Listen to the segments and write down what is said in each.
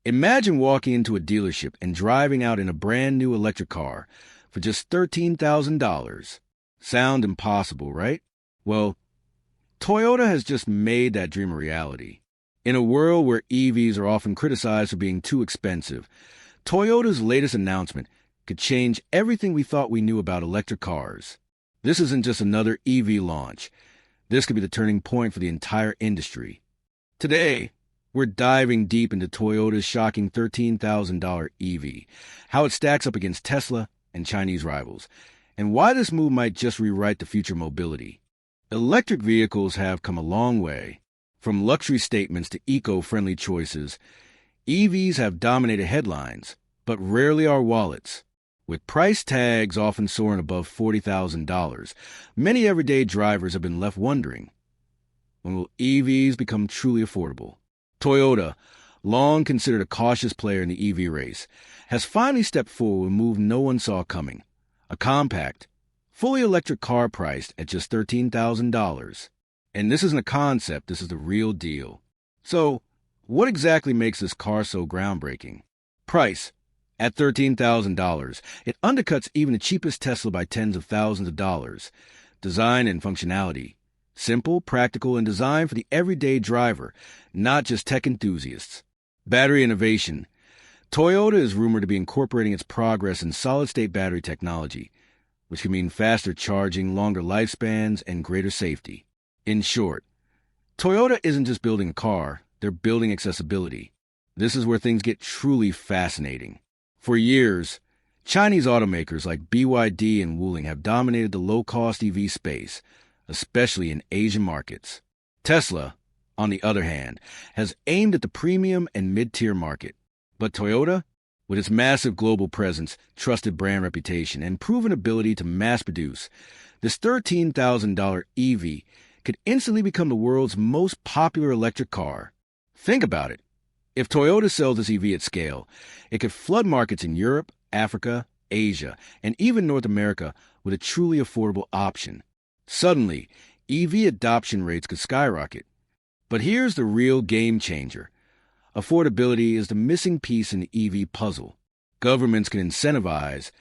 Imagine walking into a dealership and driving out in a brand new electric car for just $13,000. Sound impossible, right? Well, Toyota has just made that dream a reality. In a world where EVs are often criticized for being too expensive, Toyota's latest announcement could change everything we thought we knew about electric cars. This isn't just another EV launch. This could be the turning point for the entire industry. Today, we're diving deep into Toyota's shocking $13,000 EV, how it stacks up against Tesla and Chinese rivals, and why this move might just rewrite the future mobility. Electric vehicles have come a long way. From luxury statements to eco-friendly choices, EVs have dominated headlines, but rarely our wallets. With price tags often soaring above $40,000, many everyday drivers have been left wondering, when will EVs become truly affordable? Toyota, long considered a cautious player in the EV race, has finally stepped forward with a move no one saw coming. A compact, fully electric car priced at just $13,000. And this isn't a concept, this is the real deal. So, what exactly makes this car so groundbreaking? Price. At $13,000, it undercuts even the cheapest Tesla by tens of thousands of dollars. Design and functionality. Simple, practical, and designed for the everyday driver, not just tech enthusiasts. Battery innovation. Toyota is rumored to be incorporating its progress in solid-state battery technology, which can mean faster charging, longer lifespans, and greater safety. In short, Toyota isn't just building a car, they're building accessibility. This is where things get truly fascinating. For years, Chinese automakers like BYD and Wuling have dominated the low-cost EV space, especially in Asian markets. Tesla, on the other hand, has aimed at the premium and mid-tier market. But Toyota, with its massive global presence, trusted brand reputation, and proven ability to mass-produce, this $13,000 EV could instantly become the world's most popular electric car. Think about it. If Toyota sells this EV at scale, it could flood markets in Europe, Africa, Asia, and even North America with a truly affordable option. Suddenly, EV adoption rates could skyrocket. But here's the real game changer. Affordability is the missing piece in the EV puzzle. Governments can incentivize,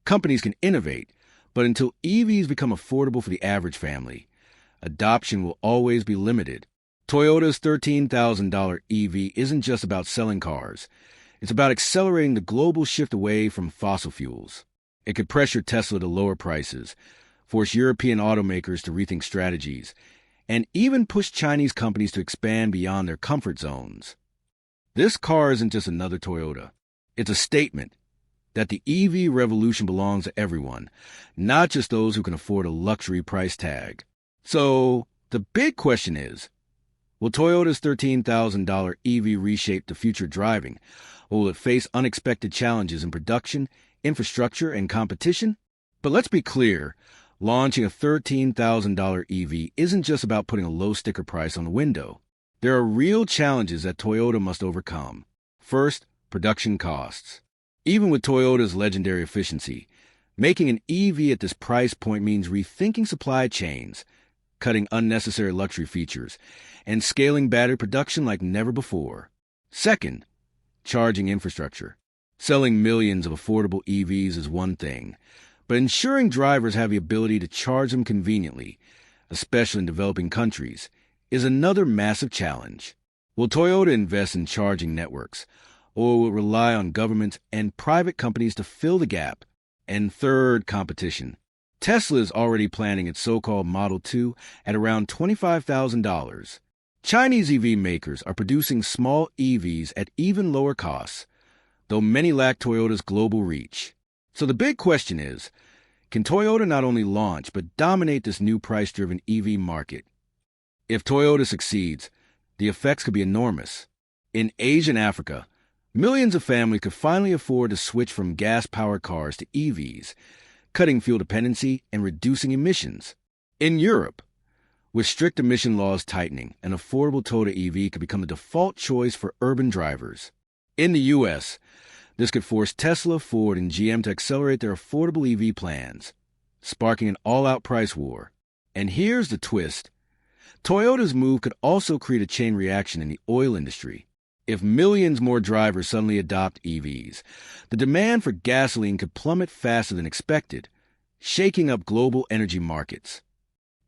companies can innovate, but until EVs become affordable for the average family, adoption will always be limited. Toyota's $13,000 EV isn't just about selling cars. It's about accelerating the global shift away from fossil fuels. It could pressure Tesla to lower prices, force European automakers to rethink strategies, and even push Chinese companies to expand beyond their comfort zones. This car isn't just another Toyota. It's a statement that the EV revolution belongs to everyone, not just those who can afford a luxury price tag. So, the big question is, will Toyota's $13,000 EV reshape the future driving, or will it face unexpected challenges in production, infrastructure, and competition? But let's be clear, launching a $13,000 EV isn't just about putting a low sticker price on the window. There are real challenges that Toyota must overcome. First, production costs. Even with Toyota's legendary efficiency, making an EV at this price point means rethinking supply chains, cutting unnecessary luxury features, and scaling battery production like never before. Second, charging infrastructure. Selling millions of affordable EVs is one thing, but ensuring drivers have the ability to charge them conveniently, especially in developing countries, is another massive challenge. Will Toyota invest in charging networks, or will it rely on governments and private companies to fill the gap? And third, competition. Tesla is already planning its so-called Model 2 at around $25,000. Chinese EV makers are producing small EVs at even lower costs, though many lack Toyota's global reach. So the big question is, can Toyota not only launch but dominate this new price-driven EV market? If Toyota succeeds, the effects could be enormous. In Asia and Africa, millions of families could finally afford to switch from gas-powered cars to EVs, cutting fuel dependency and reducing emissions. In Europe, with strict emission laws tightening, an affordable Toyota EV could become the default choice for urban drivers. In the U.S., this could force Tesla, Ford, and GM to accelerate their affordable EV plans, sparking an all-out price war. And here's the twist. Toyota's move could also create a chain reaction in the oil industry. If millions more drivers suddenly adopt EVs, the demand for gasoline could plummet faster than expected, shaking up global energy markets.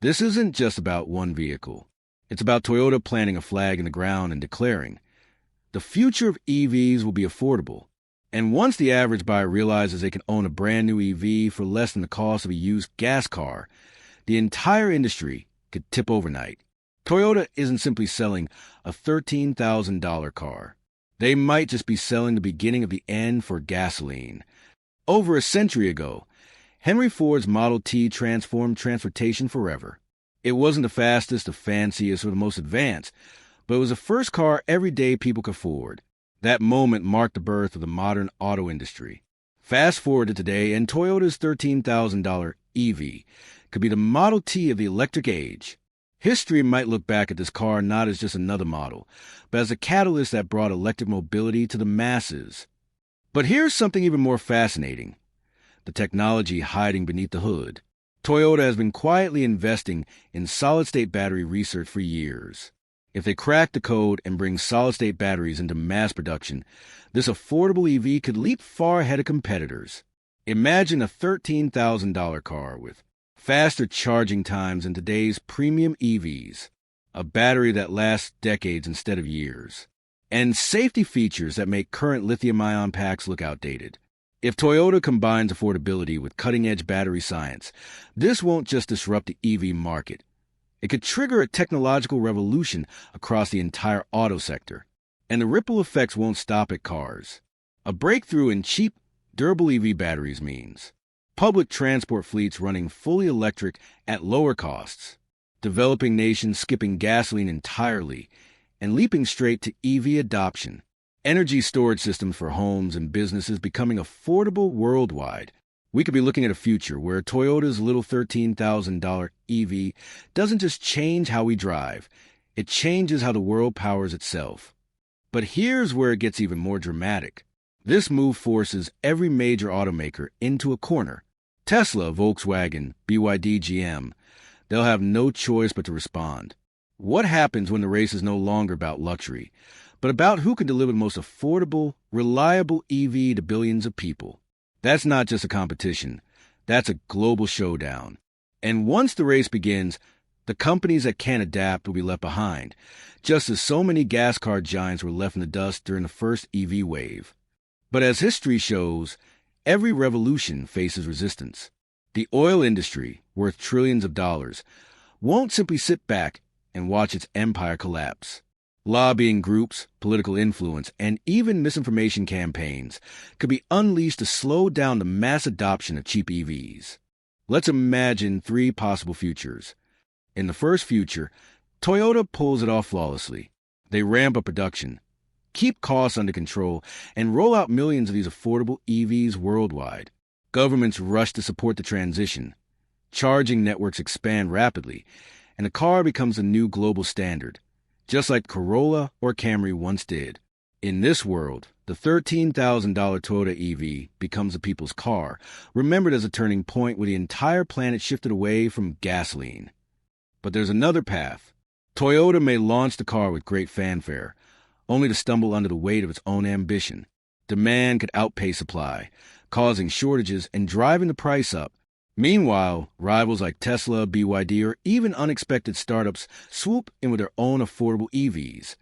This isn't just about one vehicle. It's about Toyota planting a flag in the ground and declaring, the future of EVs will be affordable. And once the average buyer realizes they can own a brand new EV for less than the cost of a used gas car, the entire industry could tip overnight. Toyota isn't simply selling a $13,000 car. They might just be selling the beginning of the end for gasoline. Over a century ago, Henry Ford's Model T transformed transportation forever. It wasn't the fastest, the fanciest, or the most advanced, but it was the first car everyday people could afford. That moment marked the birth of the modern auto industry. Fast forward to today, and Toyota's $13,000 EV could be the Model T of the electric age. History might look back at this car not as just another model, but as a catalyst that brought electric mobility to the masses. But here's something even more fascinating: the technology hiding beneath the hood. Toyota has been quietly investing in solid-state battery research for years. If they crack the code and bring solid-state batteries into mass production, this affordable EV could leap far ahead of competitors. Imagine a $13,000 car with faster charging times than today's premium EVs, a battery that lasts decades instead of years, and safety features that make current lithium-ion packs look outdated. If Toyota combines affordability with cutting-edge battery science, this won't just disrupt the EV market. It could trigger a technological revolution across the entire auto sector. And the ripple effects won't stop at cars. A breakthrough in cheap, durable EV batteries means public transport fleets running fully electric at lower costs, developing nations skipping gasoline entirely and leaping straight to EV adoption, energy storage systems for homes and businesses becoming affordable worldwide. We could be looking at a future where Toyota's little $13,000 EV doesn't just change how we drive, it changes how the world powers itself. But here's where it gets even more dramatic. This move forces every major automaker into a corner. Tesla, Volkswagen, BYD, GM, they'll have no choice but to respond. What happens when the race is no longer about luxury, but about who can deliver the most affordable, reliable EV to billions of people? That's not just a competition. That's a global showdown. And once the race begins, the companies that can't adapt will be left behind, just as so many gas car giants were left in the dust during the first EV wave. But as history shows, every revolution faces resistance. The oil industry, worth trillions of dollars, won't simply sit back and watch its empire collapse. Lobbying groups, political influence, and even misinformation campaigns could be unleashed to slow down the mass adoption of cheap EVs. Let's imagine three possible futures. In the first future, Toyota pulls it off flawlessly. They ramp up production, keep costs under control, and roll out millions of these affordable EVs worldwide. Governments rush to support the transition. Charging networks expand rapidly, and the car becomes a new global standard, just like Corolla or Camry once did. In this world, the $13,000 Toyota EV becomes the people's car, remembered as a turning point where the entire planet shifted away from gasoline. But there's another path. Toyota may launch the car with great fanfare, only to stumble under the weight of its own ambition. Demand could outpace supply, causing shortages and driving the price up. Meanwhile, rivals like Tesla, BYD, or even unexpected startups swoop in with their own affordable EVs,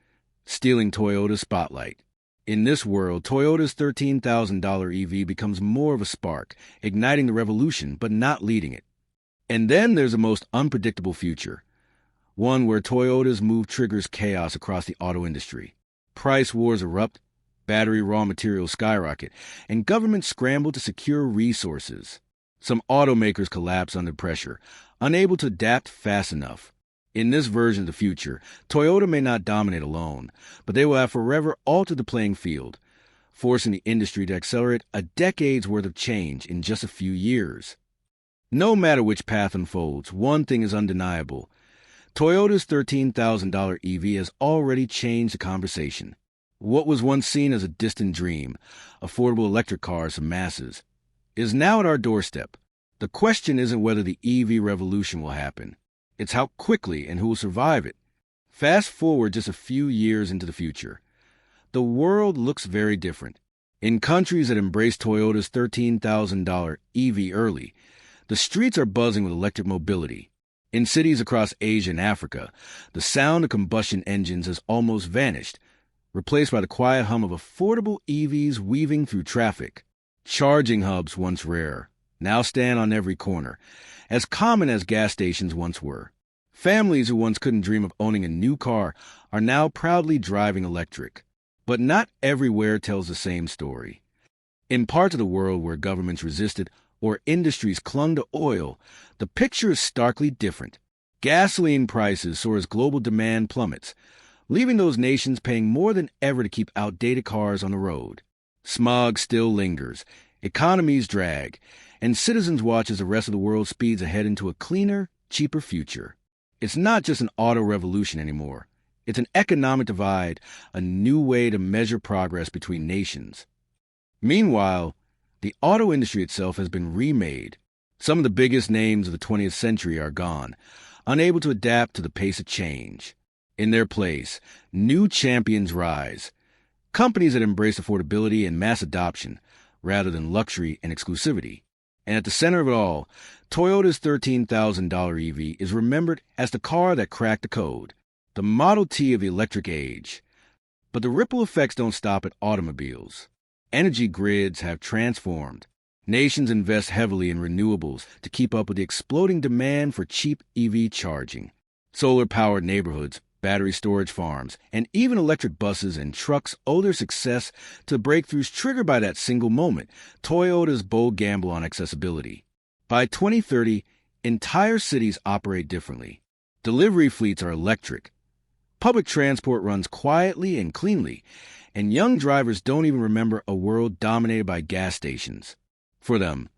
stealing Toyota's spotlight. In this world, Toyota's $13,000 EV becomes more of a spark, igniting the revolution but not leading it. And then there's the most unpredictable future, one where Toyota's move triggers chaos across the auto industry. Price wars erupt, battery raw materials skyrocket, and governments scramble to secure resources. Some automakers collapse under pressure, unable to adapt fast enough. In this version of the future, Toyota may not dominate alone, but they will have forever altered the playing field, forcing the industry to accelerate a decade's worth of change in just a few years. No matter which path unfolds, one thing is undeniable. Toyota's $13,000 EV has already changed the conversation. What was once seen as a distant dream, affordable electric cars for masses, is now at our doorstep. The question isn't whether the EV revolution will happen. It's how quickly and who will survive it. Fast forward just a few years into the future. the world looks very different. In countries that embrace Toyota's $13,000 EV early, the streets are buzzing with electric mobility. In cities across Asia and Africa, the sound of combustion engines has almost vanished, replaced by the quiet hum of affordable EVs weaving through traffic. Charging hubs, once rare, now stand on every corner, as common as gas stations once were. Families who once couldn't dream of owning a new car are now proudly driving electric. But not everywhere tells the same story. In parts of the world where governments resisted or industries clung to oil, the picture is starkly different. Gasoline prices soar as global demand plummets, leaving those nations paying more than ever to keep outdated cars on the road. Smog still lingers, economies drag, and citizens watch as the rest of the world speeds ahead into a cleaner, cheaper future. It's not just an auto revolution anymore. It's an economic divide, a new way to measure progress between nations. Meanwhile, the auto industry itself has been remade. Some of the biggest names of the 20th century are gone, unable to adapt to the pace of change. In their place, new champions rise. Companies that embrace affordability and mass adoption, rather than luxury and exclusivity. And at the center of it all, Toyota's $13,000 EV is remembered as the car that cracked the code, the Model T of the electric age. But the ripple effects don't stop at automobiles. Energy grids have transformed. Nations invest heavily in renewables to keep up with the exploding demand for cheap EV charging. Solar-powered neighborhoods, battery storage farms, and even electric buses and trucks owe their success to breakthroughs triggered by that single moment, Toyota's bold gamble on accessibility. By 2030, entire cities operate differently. Delivery fleets are electric. Public transport runs quietly and cleanly, and young drivers don't even remember a world dominated by gas stations. For them,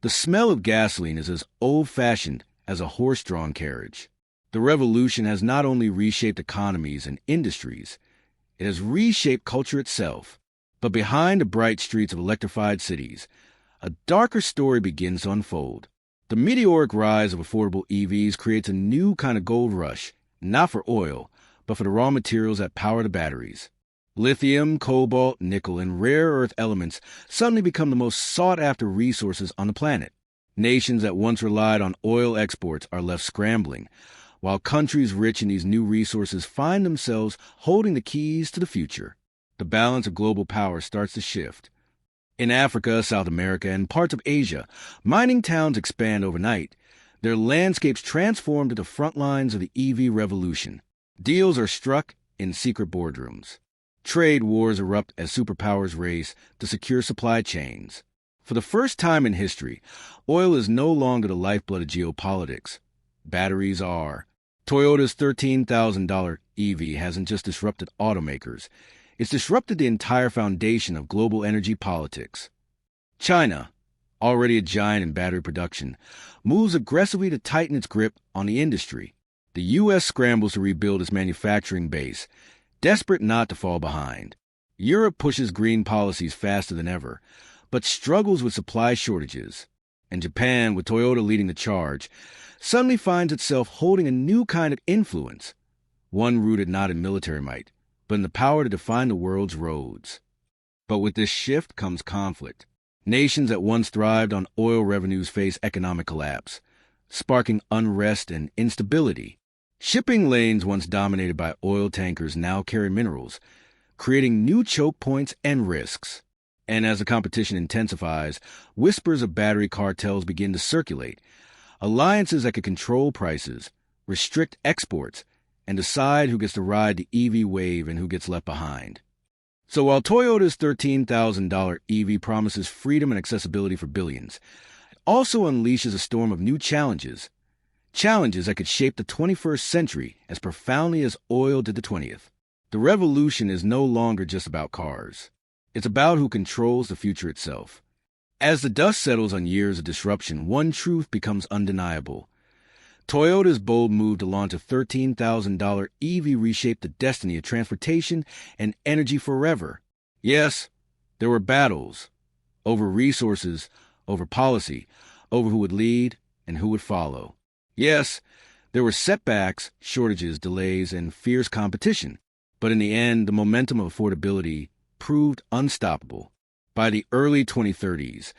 the smell of gasoline is as old-fashioned as a horse-drawn carriage. The revolution has not only reshaped economies and industries, it has reshaped culture itself. But behind the bright streets of electrified cities, a darker story begins to unfold. The meteoric rise of affordable EVs creates a new kind of gold rush, not for oil, but for the raw materials that power the batteries. Lithium, cobalt, nickel, and rare earth elements suddenly become the most sought-after resources on the planet. Nations that once relied on oil exports are left scrambling, while countries rich in these new resources find themselves holding the keys to the future. The balance of global power starts to shift. In Africa, South America, and parts of Asia, mining towns expand overnight. Their landscapes transform to the front lines of the EV revolution. Deals are struck in secret boardrooms. Trade wars erupt as superpowers race to secure supply chains. For the first time in history, oil is no longer the lifeblood of geopolitics. Batteries are. Toyota's $13,000 EV hasn't just disrupted automakers. It's disrupted the entire foundation of global energy politics. China, already a giant in battery production, moves aggressively to tighten its grip on the industry. The U.S. scrambles to rebuild its manufacturing base, desperate not to fall behind. Europe pushes green policies faster than ever, but struggles with supply shortages. And Japan, with Toyota leading the charge, suddenly finds itself holding a new kind of influence, one rooted not in military might, but in the power to define the world's roads. But with this shift comes conflict. Nations that once thrived on oil revenues face economic collapse, sparking unrest and instability. Shipping lanes once dominated by oil tankers now carry minerals, creating new choke points and risks. And as the competition intensifies, whispers of battery cartels begin to circulate, alliances that could control prices, restrict exports, and decide who gets to ride the EV wave and who gets left behind. So while Toyota's $13,000 EV promises freedom and accessibility for billions, it also unleashes a storm of new challenges that could shape the 21st century as profoundly as oil did the 20th. The revolution is no longer just about cars. It's about who controls the future itself. As the dust settles on years of disruption, one truth becomes undeniable. Toyota's bold move to launch a $13,000 EV reshaped the destiny of transportation and energy forever. Yes, there were battles over resources, over policy, over who would lead and who would follow. Yes, there were setbacks, shortages, delays, and fierce competition. But in the end, the momentum of affordability proved unstoppable. By the early 2030s,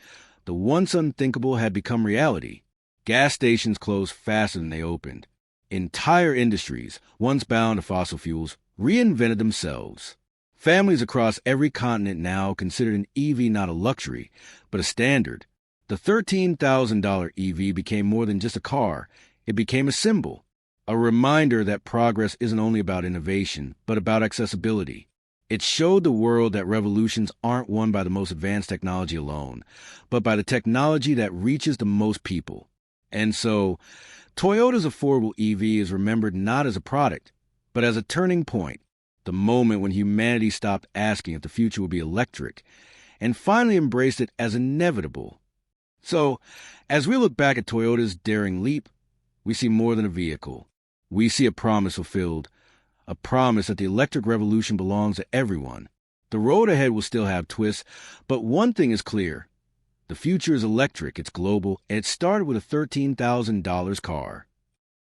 the once unthinkable had become reality. Gas stations closed faster than they opened. Entire industries, once bound to fossil fuels, reinvented themselves. Families across every continent now considered an EV not a luxury, but a standard. The $13,000 EV became more than just a car. It became a symbol, a reminder that progress isn't only about innovation, but about accessibility. It showed the world that revolutions aren't won by the most advanced technology alone, but by the technology that reaches the most people. And so, Toyota's affordable EV is remembered not as a product, but as a turning point, the moment when humanity stopped asking if the future would be electric and finally embraced it as inevitable. So, as we look back at Toyota's daring leap, we see more than a vehicle. We see a promise fulfilled, a promise that the electric revolution belongs to everyone. The road ahead will still have twists, but one thing is clear. The future is electric, it's global, and it started with a $13,000 car.